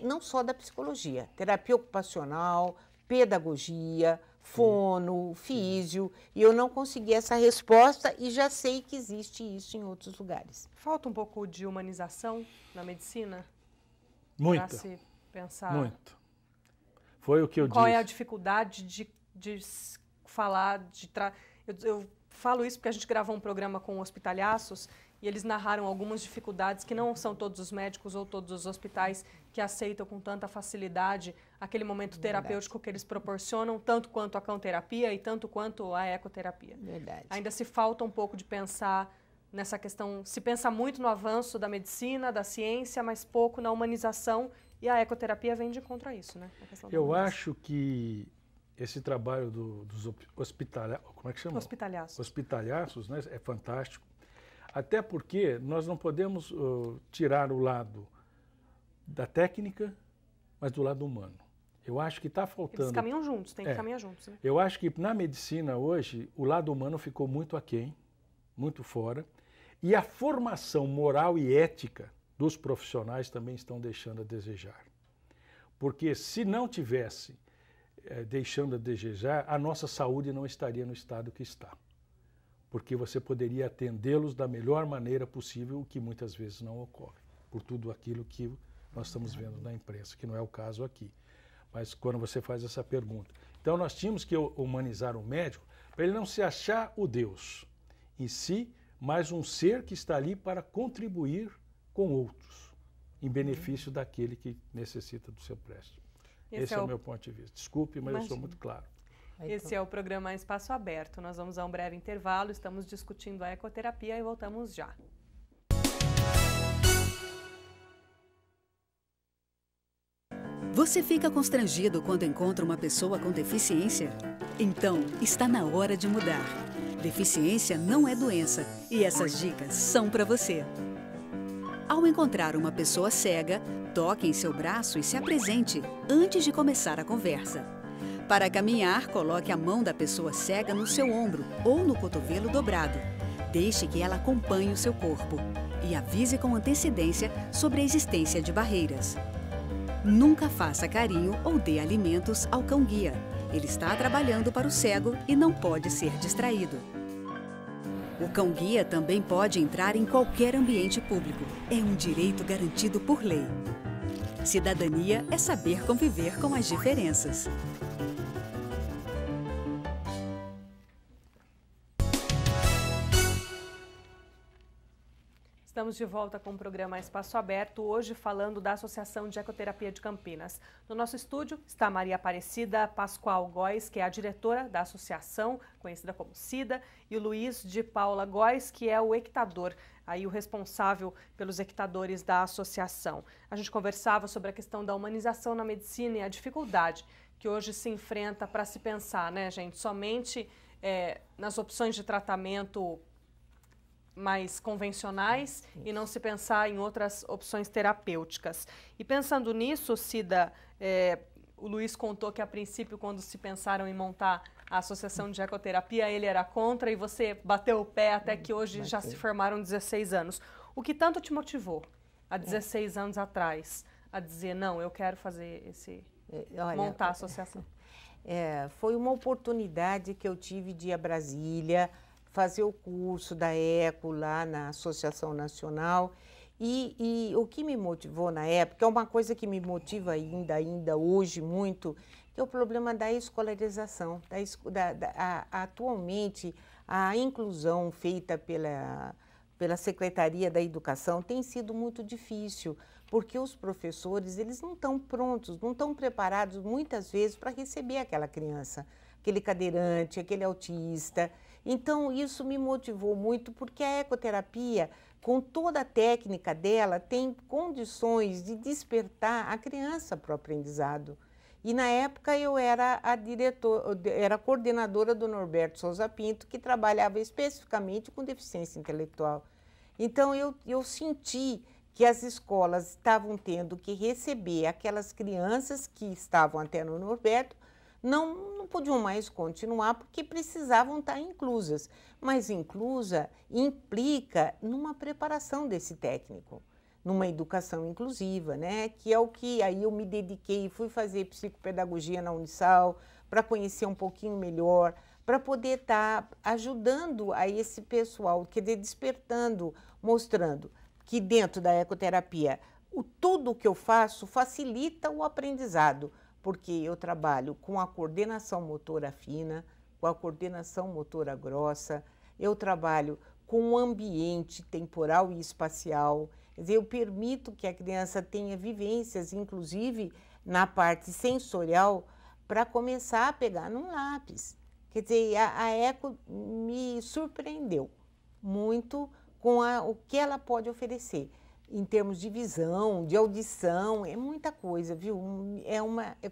Não só da psicologia, terapia ocupacional, pedagogia, fono, físio, e eu não consegui essa resposta e já sei que existe isso em outros lugares. Falta um pouco de humanização na medicina? Muito. Para se pensar. Muito. Foi o que eu disse. Qual é a dificuldade de falar, eu falo isso porque a gente gravou um programa com hospitalhaços e eles narraram algumas dificuldades que não são todos os médicos ou todos os hospitais que aceitam com tanta facilidade aquele momento terapêutico que eles proporcionam, tanto quanto a cão-terapia e tanto quanto a ecoterapia. Verdade. Ainda se falta um pouco de pensar nessa questão, se pensa muito no avanço da medicina, da ciência, mas pouco na humanização, e a ecoterapia vem de encontro a isso, né? Eu acho que esse trabalho dos hospitalhaços, como é que chama? Hospitalhaços, né? É fantástico. Até porque nós não podemos tirar o lado da técnica, mas do lado humano. Eu acho que está faltando... Eles caminham juntos, tem que caminhar juntos. Né? Eu acho que na medicina hoje, o lado humano ficou muito aquém, muito fora, e a formação moral e ética dos profissionais também estão deixando a desejar. Porque se não tivesse deixando a desejar, a nossa saúde não estaria no estado que está. Porque você poderia atendê-los da melhor maneira possível, o que muitas vezes não ocorre, por tudo aquilo que nós estamos vendo na imprensa, que não é o caso aqui. Mas quando você faz essa pergunta. Então nós tínhamos que humanizar o médico para ele não se achar o Deus em si, mas um ser que está ali para contribuir com outros, em benefício daquele que necessita do seu préstimo. Esse é o meu ponto de vista. Desculpe, mas eu sou muito claro. Esse é o programa Espaço Aberto. Nós vamos a um breve intervalo, estamos discutindo a ecoterapia e voltamos já. Você fica constrangido quando encontra uma pessoa com deficiência? Então, está na hora de mudar. Deficiência não é doença e essas dicas são para você. Ao encontrar uma pessoa cega, toque em seu braço e se apresente antes de começar a conversa. Para caminhar, coloque a mão da pessoa cega no seu ombro ou no cotovelo dobrado. Deixe que ela acompanhe o seu corpo e avise com antecedência sobre a existência de barreiras. Nunca faça carinho ou dê alimentos ao cão-guia. Ele está trabalhando para o cego e não pode ser distraído. O cão-guia também pode entrar em qualquer ambiente público. É um direito garantido por lei. Cidadania é saber conviver com as diferenças. Estamos de volta com o programa Espaço Aberto, hoje falando da Associação de Ecoterapia de Campinas. No nosso estúdio está Maria Aparecida Pascoal Góes, que é a diretora da associação, conhecida como CIDA, e o Luiz de Paula Góes, que é o equitador, aí o responsável pelos equitadores da associação. A gente conversava sobre a questão da humanização na medicina e a dificuldade que hoje se enfrenta para se pensar, né, gente, somente nas opções de tratamento mais convencionais e não se pensar em outras opções terapêuticas. E pensando nisso, Cida, o Luiz contou que a princípio, quando se pensaram em montar a Associação de Ecoterapia, ele era contra e você bateu o pé até que hoje já se formaram 16 anos. O que tanto te motivou há 16 anos atrás a dizer, não, eu quero fazer montar a associação? Foi uma oportunidade que eu tive de ir a Brasília, fazer o curso da ECO lá na Associação Nacional e o que me motivou na época, é uma coisa que me motiva ainda hoje muito, que é o problema da escolarização. Atualmente, a inclusão feita pela Secretaria da Educação tem sido muito difícil, porque os professores eles não estão prontos, não estão preparados muitas vezes para receber aquela criança, aquele cadeirante, aquele autista. Então, isso me motivou muito, porque a ecoterapia, com toda a técnica dela, tem condições de despertar a criança para o aprendizado. E, na época, eu era a coordenadora do Norberto Souza Pinto, que trabalhava especificamente com deficiência intelectual. Então, eu senti que as escolas estavam tendo que receber aquelas crianças que estavam até no Norberto, não podiam mais continuar porque precisavam estar inclusas. Mas inclusa implica numa preparação desse técnico, numa educação inclusiva, né? Que é o que aí eu me dediquei e fui fazer psicopedagogia na Unisal para conhecer um pouquinho melhor, para poder estar ajudando a esse pessoal, quer dizer, despertando, mostrando que dentro da ecoterapia tudo o que eu faço facilita o aprendizado, porque eu trabalho com a coordenação motora fina, com a coordenação motora grossa, eu trabalho com o ambiente temporal e espacial, quer dizer, eu permito que a criança tenha vivências, inclusive na parte sensorial, para começar a pegar num lápis. Quer dizer, a eco me surpreendeu muito com o que ela pode oferecer. Em termos de visão, de audição, é muita coisa, viu?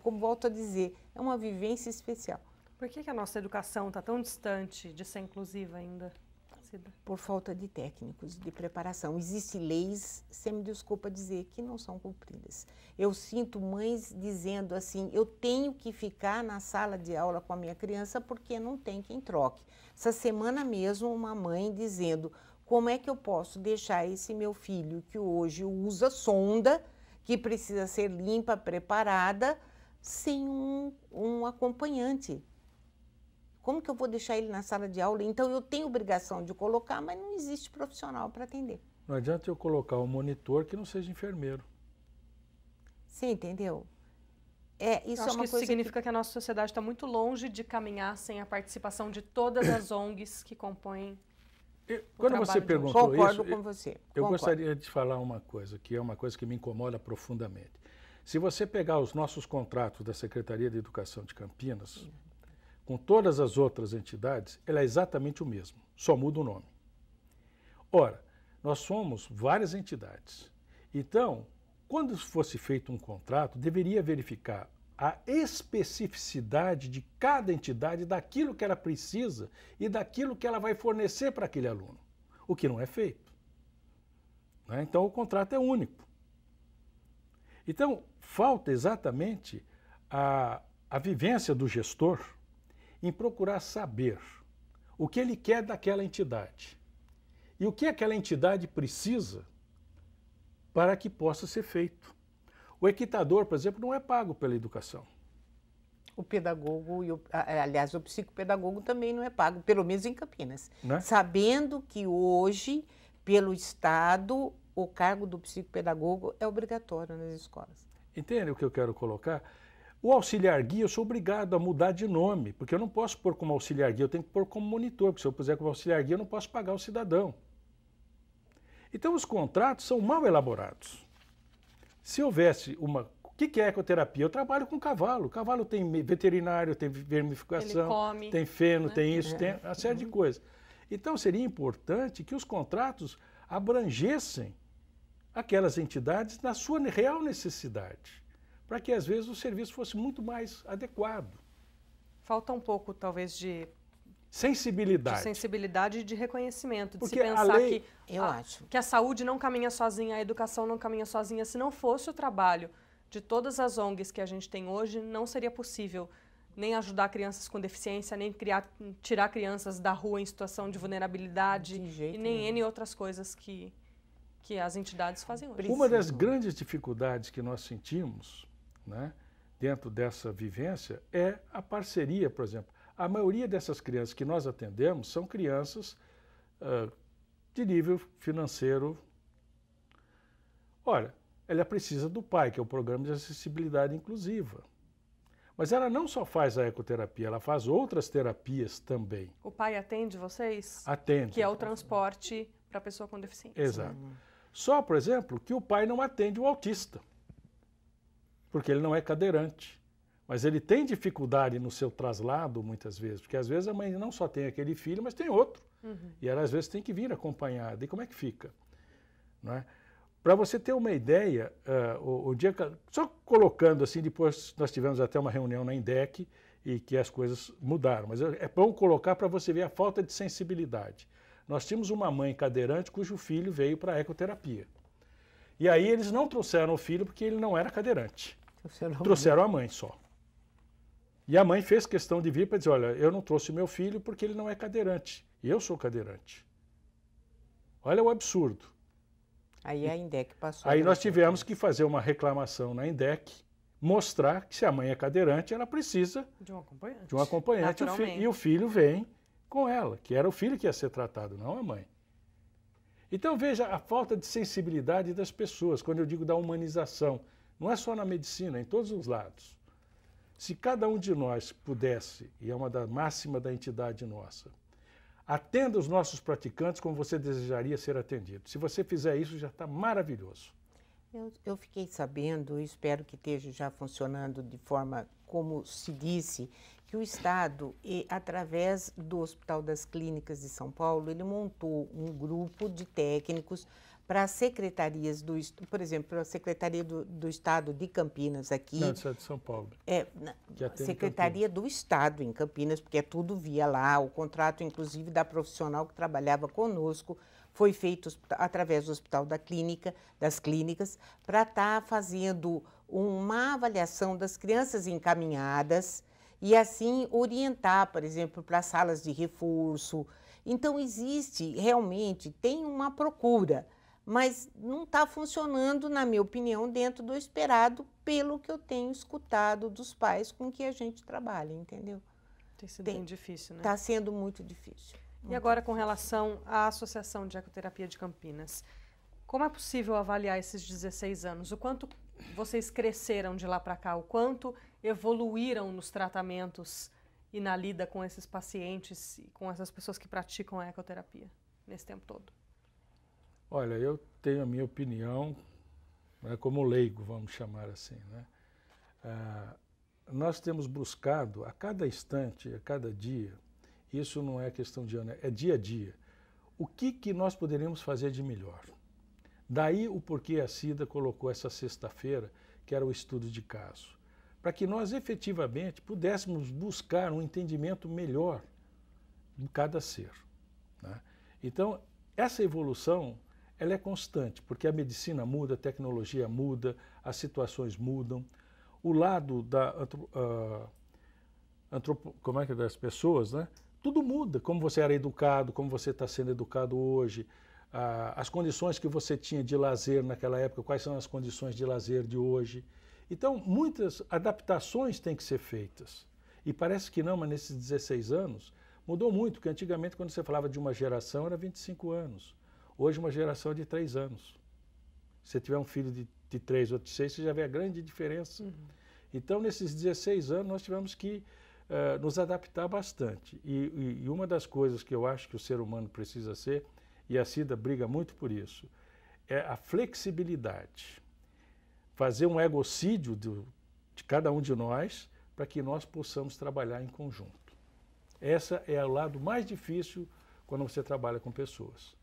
Como volto a dizer, é uma vivência especial. Por que a nossa educação está tão distante de ser inclusiva ainda, Cida? Por falta de técnicos, de preparação. Existem leis, você me desculpa dizer, que não são cumpridas. Eu sinto mães dizendo assim, eu tenho que ficar na sala de aula com a minha criança porque não tem quem troque. Essa semana mesmo, uma mãe dizendo, como é que eu posso deixar esse meu filho, que hoje usa sonda, que precisa ser limpa, preparada, sem um acompanhante? Como que eu vou deixar ele na sala de aula? Então, eu tenho obrigação de colocar, mas não existe profissional para atender. Não adianta eu colocar um monitor que não seja enfermeiro. Você entendeu? Isso é uma coisa significa que a nossa sociedade está muito longe de caminhar sem a participação de todas as ONGs que compõem Quando você perguntou Concordo isso, com você. eu Concordo. gostaria de falar uma coisa, que é uma coisa que me incomoda profundamente. Se você pegar os nossos contratos da Secretaria de Educação de Campinas, com todas as outras entidades, ele é exatamente o mesmo, só muda o nome. Ora, nós somos várias entidades. Então, quando fosse feito um contrato, deveria verificar a especificidade de cada entidade, daquilo que ela precisa e daquilo que ela vai fornecer para aquele aluno, o que não é feito. Né? Então, o contrato é único. Então, falta exatamente a vivência do gestor em procurar saber o que ele quer daquela entidade e o que aquela entidade precisa para que possa ser feito. O equitador, por exemplo, não é pago pela educação. O pedagogo, aliás, o psicopedagogo também não é pago, pelo menos em Campinas. Né? Sabendo que hoje, pelo Estado, o cargo do psicopedagogo é obrigatório nas escolas. Entende o que eu quero colocar? O auxiliar guia, eu sou obrigado a mudar de nome, porque eu não posso pôr como auxiliar guia, eu tenho que pôr como monitor, porque se eu puser como auxiliar guia, eu não posso pagar o cidadão. Então, os contratos são mal elaborados. Se houvesse uma... O que é ecoterapia? Eu trabalho com cavalo. O cavalo tem veterinário, tem vermificação, come, tem feno, né? tem isso, tem uma série de coisas. Então, seria importante que os contratos abrangessem aquelas entidades na sua real necessidade, para que, às vezes, o serviço fosse muito mais adequado. Falta um pouco, talvez, de sensibilidade e de reconhecimento, de Porque se pensar a lei, que a saúde não caminha sozinha, a educação não caminha sozinha. Se não fosse o trabalho de todas as ONGs que a gente tem hoje, não seria possível nem ajudar crianças com deficiência, nem tirar crianças da rua em situação de vulnerabilidade e nem N outras coisas que as entidades fazem hoje. Uma das grandes dificuldades que nós sentimos, né, dentro dessa vivência é a parceria, por exemplo. A maioria dessas crianças que nós atendemos são crianças de nível financeiro. Olha, ela precisa do PAI, que é o Programa de Acessibilidade Inclusiva. Mas ela não só faz a ecoterapia, ela faz outras terapias também. O PAI atende vocês? Atende. Que é o transporte para a pessoa com deficiência. Exato. Só, por exemplo, que o PAI não atende o autista, porque ele não é cadeirante. Mas ele tem dificuldade no seu traslado, muitas vezes, porque às vezes a mãe não só tem aquele filho, mas tem outro. E ela às vezes tem que vir acompanhada. E como é que fica? Não é? Para você ter uma ideia, o dia só colocando assim, depois nós tivemos até uma reunião na INDEC e que as coisas mudaram, mas é bom colocar para você ver a falta de sensibilidade. Nós tínhamos uma mãe cadeirante cujo filho veio para a ecoterapia. E aí eles não trouxeram o filho porque ele não era cadeirante. Trouxeram a mãe só. E a mãe fez questão de vir para dizer, olha, eu não trouxe meu filho porque ele não é cadeirante. E eu sou cadeirante. Olha o absurdo. Aí a INDEC passou. Aí nós tivemos que fazer uma reclamação na INDEC, mostrar que se a mãe é cadeirante, ela precisa de um acompanhante. De um acompanhante e o filho vem com ela, que era o filho que ia ser tratado, não a mãe. Então veja a falta de sensibilidade das pessoas, quando eu digo da humanização. Não é só na medicina, é em todos os lados. Se cada um de nós pudesse, e é uma da máxima da entidade nossa, atenda os nossos praticantes como você desejaria ser atendido. Se você fizer isso, já está maravilhoso. Eu fiquei sabendo, espero que esteja já funcionando de forma como se disse, que o Estado, através do Hospital das Clínicas de São Paulo, ele montou um grupo de técnicos para as secretarias do, por exemplo, para a Secretaria do Estado de Campinas aqui. Não, isso é de São Paulo. Secretaria do Estado em Campinas, porque é tudo via lá, o contrato, inclusive, da profissional que trabalhava conosco, foi feito através do Hospital das Clínicas, para estar fazendo uma avaliação das crianças encaminhadas e, assim, orientar, por exemplo, para salas de reforço. Então, existe, realmente, tem uma procura, mas não está funcionando, na minha opinião, dentro do esperado, pelo que eu tenho escutado dos pais com que a gente trabalha, entendeu? Tem sido bem difícil, né? Está sendo muito difícil. E agora, com relação à Associação de Ecoterapia de Campinas, como é possível avaliar esses 16 anos? O quanto vocês cresceram de lá para cá? O quanto evoluíram nos tratamentos e na lida com esses pacientes e com essas pessoas que praticam a ecoterapia? nesse tempo todo? Olha, eu tenho a minha opinião, né, como leigo, vamos chamar assim, né? Nós temos buscado a cada instante, a cada dia, isso não é questão de ano, é dia a dia, o que nós poderíamos fazer de melhor. Daí o porquê a Cida colocou essa sexta-feira, que era o estudo de caso, para que nós efetivamente pudéssemos buscar um entendimento melhor de cada ser, né? Então, essa evolução, ela é constante, porque a medicina muda, a tecnologia muda, as situações mudam, o lado das pessoas, né? Tudo muda, como você era educado, como você está sendo educado hoje, as condições que você tinha de lazer naquela época, quais são as condições de lazer de hoje. Então, muitas adaptações têm que ser feitas. E parece que não, mas nesses 16 anos mudou muito, porque antigamente quando você falava de uma geração era 25 anos. Hoje uma geração é de 3 anos. Se você tiver um filho de 3 ou de 6, você já vê a grande diferença. Uhum. Então, nesses 16 anos, nós tivemos que nos adaptar bastante. E uma das coisas que eu acho que o ser humano precisa ser, e a Cida briga muito por isso, é a flexibilidade. Fazer um egocídio de cada um de nós para que nós possamos trabalhar em conjunto. Esse é o lado mais difícil quando você trabalha com pessoas.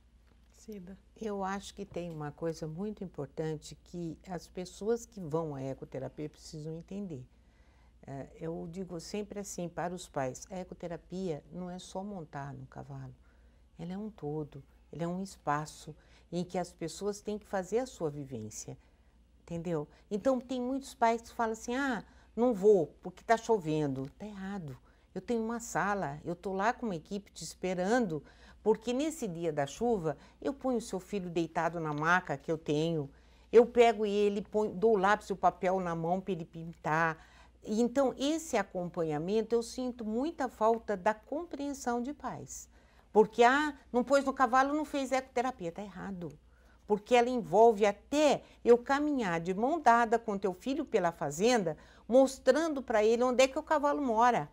Cida. Eu acho que tem uma coisa muito importante que as pessoas que vão à ecoterapia precisam entender. Eu digo sempre assim para os pais, a ecoterapia não é só montar no cavalo, ela é um todo, ela é um espaço em que as pessoas têm que fazer a sua vivência, entendeu? Então tem muitos pais que falam assim, não vou porque está chovendo. Está errado, eu tenho uma sala, eu estou lá com uma equipe te esperando, porque nesse dia da chuva, eu ponho o seu filho deitado na maca que eu tenho, eu pego ele, dou o lápis e o papel na mão para ele pintar. Então, esse acompanhamento, eu sinto muita falta da compreensão de pais. Porque, não pôs no cavalo, não fez ecoterapia. Está errado. Porque ela envolve até eu caminhar de mão dada com teu filho pela fazenda, mostrando para ele onde é que o cavalo mora,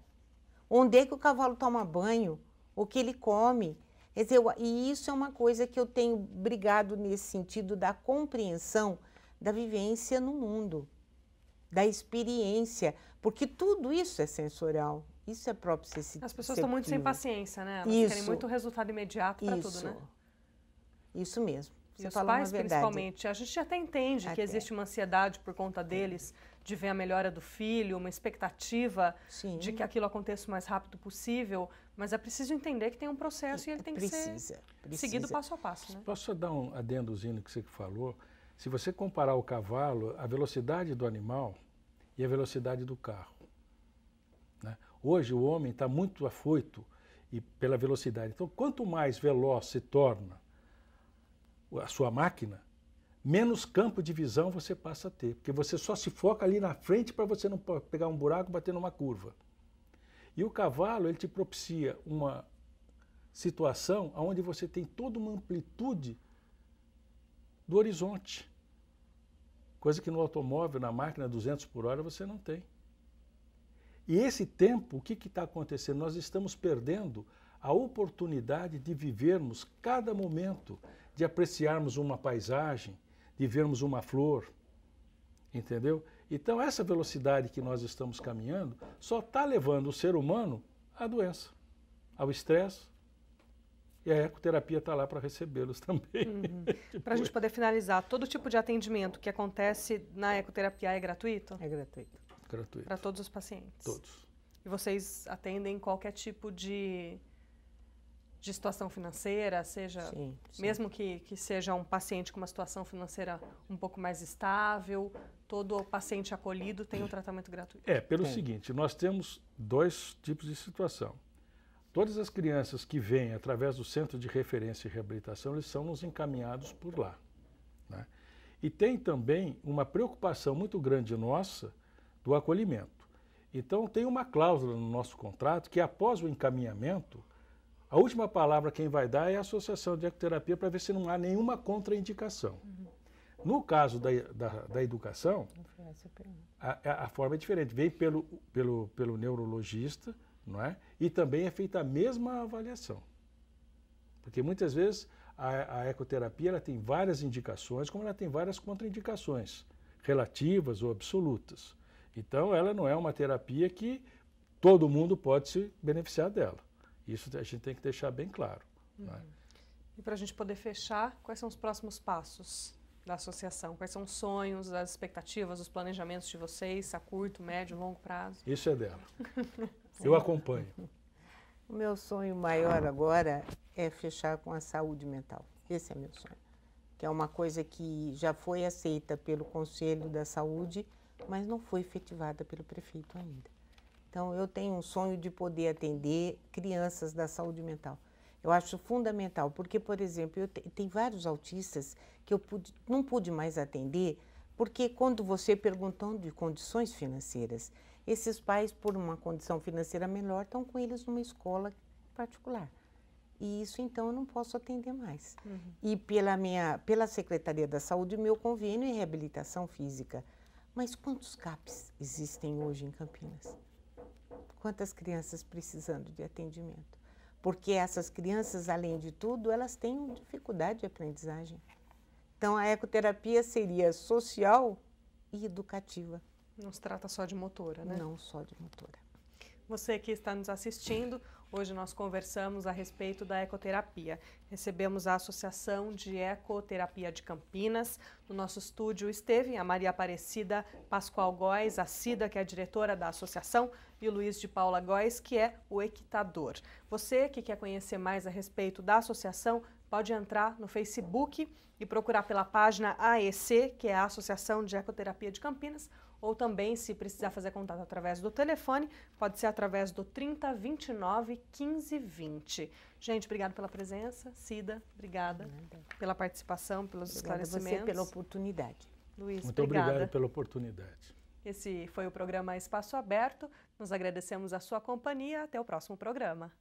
onde é que o cavalo toma banho, o que ele come. Quer dizer, e isso é uma coisa que eu tenho brigado nesse sentido da compreensão da vivência no mundo, da experiência, porque tudo isso é sensorial, isso é próprio sensitivo. As pessoas estão muito sem paciência, né? Elas querem muito resultado imediato para tudo, né? Isso mesmo. E os pais, principalmente, a gente até entende que existe uma ansiedade por conta deles de ver a melhora do filho, uma expectativa de que aquilo aconteça o mais rápido possível, mas é preciso entender que tem um processo e ele tem que ser seguido passo a passo, né? Posso só dar um adendozinho no que você falou? Se você comparar o cavalo, a velocidade do animal e a velocidade do carro, né? Hoje o homem está muito afoito pela velocidade. Então, quanto mais veloz se torna a sua máquina, menos campo de visão você passa a ter, porque você só se foca ali na frente para você não pegar um buraco e bater numa curva. E o cavalo, ele te propicia uma situação onde você tem toda uma amplitude do horizonte, coisa que no automóvel, na máquina 200 por hora, você não tem. E esse tempo, o que está acontecendo? Nós estamos perdendo a oportunidade de vivermos cada momento, de apreciarmos uma paisagem, de vermos uma flor, entendeu? Então, essa velocidade que nós estamos caminhando só está levando o ser humano à doença, ao estresse, e a ecoterapia está lá para recebê-los também. Uhum. Para a gente poder finalizar, todo tipo de atendimento que acontece na ecoterapia é gratuito? É gratuito. Gratuito. Para todos os pacientes? Todos. E vocês atendem qualquer tipo de situação financeira, seja sim. Mesmo que seja um paciente com uma situação financeira um pouco mais estável, todo paciente acolhido tem um tratamento gratuito? Pelo seguinte, nós temos 2 tipos de situação. Todas as crianças que vêm através do Centro de Referência e Reabilitação, eles são nos encaminhados por lá, né? E tem também uma preocupação muito grande nossa do acolhimento. Então, tem uma cláusula no nosso contrato que, após o encaminhamento, a última palavra quem vai dar é a Associação de Ecoterapia para ver se não há nenhuma contraindicação. Uhum. No caso da educação, a forma é diferente. Vem pelo neurologista, não é? E também é feita a mesma avaliação. Porque muitas vezes a ecoterapia ela tem várias indicações, como ela tem várias contraindicações, relativas ou absolutas. Então, ela não é uma terapia que todo mundo pode se beneficiar dela. Isso a gente tem que deixar bem claro. Né? E para a gente poder fechar, quais são os próximos passos da associação? Quais são os sonhos, as expectativas, os planejamentos de vocês a curto, médio, longo prazo? Isso é dela. Eu acompanho. O meu sonho maior agora é fechar com a saúde mental. Esse é meu sonho. Que é uma coisa que já foi aceita pelo Conselho da Saúde, mas não foi efetivada pelo prefeito ainda. Então, eu tenho um sonho de poder atender crianças da saúde mental. Eu acho fundamental, porque, por exemplo, tem vários autistas que eu não pude mais atender, porque quando você perguntando de condições financeiras, esses pais, por uma condição financeira melhor, estão com eles numa escola particular. E isso, então, eu não posso atender mais. E pela Secretaria da Saúde, meu convênio é reabilitação física. Mas quantos CAPs existem hoje em Campinas? Quantas crianças precisando de atendimento? Porque essas crianças, além de tudo, elas têm dificuldade de aprendizagem. Então, a ecoterapia seria social e educativa. Não se trata só de motora, né? Não só de motora. Você que está nos assistindo, hoje nós conversamos a respeito da ecoterapia. Recebemos a Associação de Ecoterapia de Campinas. No nosso estúdio esteve a Maria Aparecida Pascoal Góes, a Cida, que é a diretora da associação, e o Luiz de Paula Góes, que é o equitador. Você que quer conhecer mais a respeito da associação, pode entrar no Facebook e procurar pela página AEC, que é a Associação de Ecoterapia de Campinas, ou também, se precisar fazer contato através do telefone, pode ser através do 3029 1520. Gente, obrigada pela presença. Cida, obrigada pela participação, pelos esclarecimentos. Você pela oportunidade. Luiz, muito obrigado pela oportunidade. Esse foi o programa Espaço Aberto. Nós agradecemos a sua companhia. Até o próximo programa.